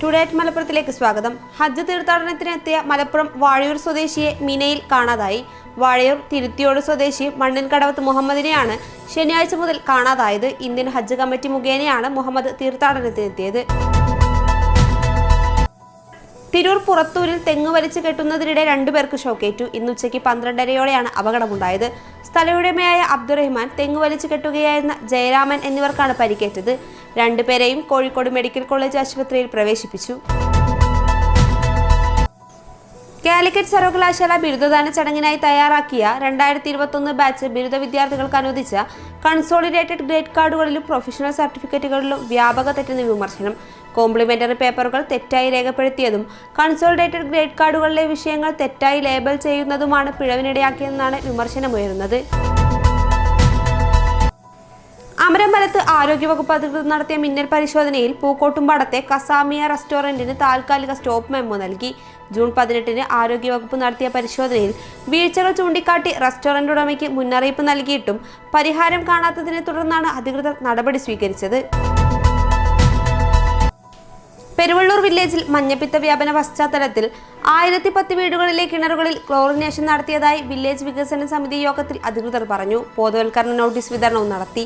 Today at മലപ്പുറത്തിലേക്ക് സ്വാഗതം. ഹജ്ജ് തീർത്ഥാടനത്തിനെത്തിയ മലപ്പുറം വാഴയൂർ സ്വദേശിയെ മിനയിൽ കാണാതായി. വാഴയൂർ തിരുത്തിയോട് സ്വദേശി മണ്ണിൻകടവത്ത് മുഹമ്മദിനെയാണ് ശനിയാഴ്ച മുതൽ കാണാതായത്. ഇന്ത്യൻ ഹജ്ജ് കമ്മിറ്റി മുഖേനയാണ് മുഹമ്മദ് തീർത്ഥാടനത്തിനെത്തിയത്. തിരൂർ പുറത്തൂരിൽ തെങ്ങ് വലിച്ചു കെട്ടുന്നതിനിടെ 2 പേർക്ക് ഷോക്കേറ്റു. ഇന്ന് ഉച്ചയ്ക്ക് 12:30യോടെയാണ് അപകടമുണ്ടായത്. സ്ഥലയുടമയായ അബ്ദുറഹ്മാൻ, തെങ്ങ് വലിച്ചു കെട്ടുകയായിരുന്ന ജയരാമൻ എന്നിവർക്കാണ് പരിക്കേറ്റത്. 2 പേരെയും കോഴിക്കോട് മെഡിക്കൽ കോളേജ് ആശുപത്രിയിൽ പ്രവേശിപ്പിച്ചു. കാലിക്കറ്റ് സർവകലാശാല ബിരുദദാന ചടങ്ങിനായി തയ്യാറാക്കിയ 2021 ബാച്ച് ബിരുദ വിദ്യാർത്ഥികൾക്ക് അനുവദിച്ച കൺസോളിഡേറ്റഡ് ഗ്രേഡ് കാർഡുകളിലും പ്രൊഫഷണൽ സർട്ടിഫിക്കറ്റുകളിലും വ്യാപക തെറ്റെന്ന് വിമർശനം. കോംപ്ലിമെന്ററി പേപ്പറുകൾ തെറ്റായി രേഖപ്പെടുത്തിയതും കൺസോളിഡേറ്റഡ് ഗ്രേഡ് കാർഡുകളിലെ വിഷയങ്ങൾ തെറ്റായി ലേബൽ ചെയ്യുന്നതുമാണ് പിഴവിനിടയാക്കിയതെന്നാണ് വിമർശനമുയരുന്നത്. അമരമ്പലത്ത് ആരോഗ്യവകുപ്പ് അധികൃതർ നടത്തിയ മിന്നൽ പരിശോധനയിൽ പൂക്കോട്ടുംപാടത്തെ കസാമിയ റെസ്റ്റോറന്റിന് താൽക്കാലിക സ്റ്റോപ്പ് മെമ്മോ നൽകി. ജൂൺ 18-ന് ആരോഗ്യവകുപ്പ് നടത്തിയ പരിശോധനയിൽ വീഴ്ചകൾ ചൂണ്ടിക്കാട്ടി റെസ്റ്റോറന്റ് ഉടമയ്ക്ക് മുന്നറിയിപ്പ് നൽകിയിട്ടും പരിഹാരം കാണാത്തതിനെ തുടർന്നാണ് അധികൃതർ നടപടി സ്വീകരിച്ചത്. പെരുവള്ളൂർ വില്ലേജിൽ മഞ്ഞപ്പിത്ത വ്യാപന പശ്ചാത്തലത്തിൽ 1010 വീടുകളിലെ കിണറുകളിൽ ക്ലോറിനേഷൻ നടത്തിയതായി വില്ലേജ് വികസന സമിതി യോഗത്തിൽ അധികൃതർ പറഞ്ഞു. ബോധവൽക്കരണ നോട്ടീസ് വിതരണവും നടത്തി.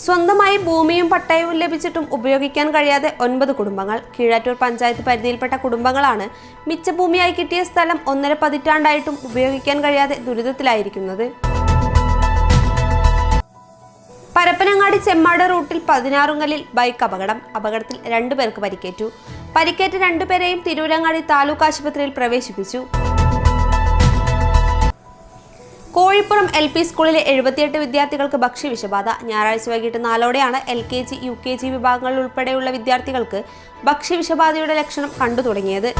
സ്വന്തമായി ഭൂമിയും പട്ടയവും ലഭിച്ചിട്ടും ഉപയോഗിക്കാൻ കഴിയാതെ 9 കുടുംബങ്ങൾ. കീഴാറ്റൂർ പഞ്ചായത്ത് പരിധിയിൽപ്പെട്ട കുടുംബങ്ങളാണ് മിച്ചഭൂമിയായി കിട്ടിയ സ്ഥലം 1.5 പതിറ്റാണ്ടായിട്ടും ഉപയോഗിക്കാൻ കഴിയാതെ ദുരിതത്തിലായിരിക്കുന്നത്. പരപ്പനങ്ങാടി ചെമ്മാട് റൂട്ടിൽ 16-കല്ലിൽ ബൈക്ക് അപകടത്തിൽ 2 പേർക്ക് പരിക്കേറ്റു. പരിക്കേറ്റ 2 പേരെയും തിരൂരങ്ങാടി താലൂക്ക് ആശുപത്രിയിൽ പ്രവേശിപ്പിച്ചു. കോഴിപ്പുറം LP സ്കൂളിലെ 78 വിദ്യാർത്ഥികൾക്ക് ഭക്ഷ്യവിഷബാധ. ഞായറാഴ്ച വൈകിട്ട് 4-ഓടെയാണ് LKG UKG വിഭാഗങ്ങളിൽ ഉൾപ്പെടെയുള്ള വിദ്യാർത്ഥികൾക്ക് ഭക്ഷ്യവിഷബാധയുടെ ലക്ഷണം കണ്ടു തുടങ്ങിയത്.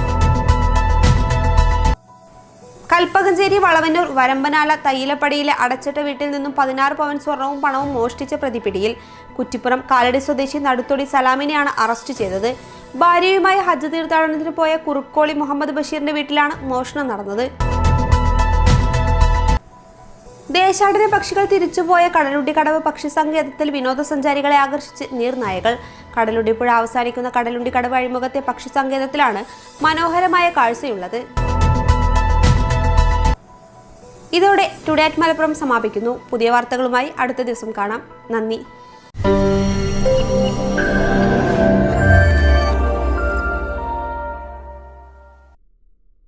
കൽപ്പകഞ്ചേരി വളവന്നൂർ വരമ്പനാല തയ്യിലപ്പടിയിലെ അടച്ചിട്ട വീട്ടിൽ നിന്നും 16 പവൻ സ്വർണവും പണവും മോഷ്ടിച്ച പ്രതി പിടിയിൽ. കുറ്റിപ്പുറം കാലടി സ്വദേശി നടുത്തൊടി സലാമിനെയാണ് അറസ്റ്റ് ചെയ്തത്. ഭാര്യയുമായി ഹജ്ജ് തീർത്ഥാടനത്തിന് പോയ കുറുക്കോളി മുഹമ്മദ് ബഷീറിന്റെ വീട്ടിലാണ് മോഷണം നടന്നത്. ദേശാടന പക്ഷികൾ തിരിച്ചുപോയ കടലുണ്ടിക്കടവ് പക്ഷി സങ്കേതത്തിൽ വിനോദസഞ്ചാരികളെ ആകർഷിച്ച് നീർനായകൾ. കടലുണ്ടിപ്പുഴ അവസാനിക്കുന്ന കടലുണ്ടിക്കടവ് അഴിമുഖത്തെ പക്ഷി സങ്കേതത്തിലാണ് മനോഹരമായ കാഴ്ചയുള്ളത്. ഇതോടെ ടുഡേ അറ്റ് മലപ്പുറം സമാപിക്കുന്നു. പുതിയ വാർത്തകളുമായി അടുത്ത ദിവസം കാണാം. നന്ദി.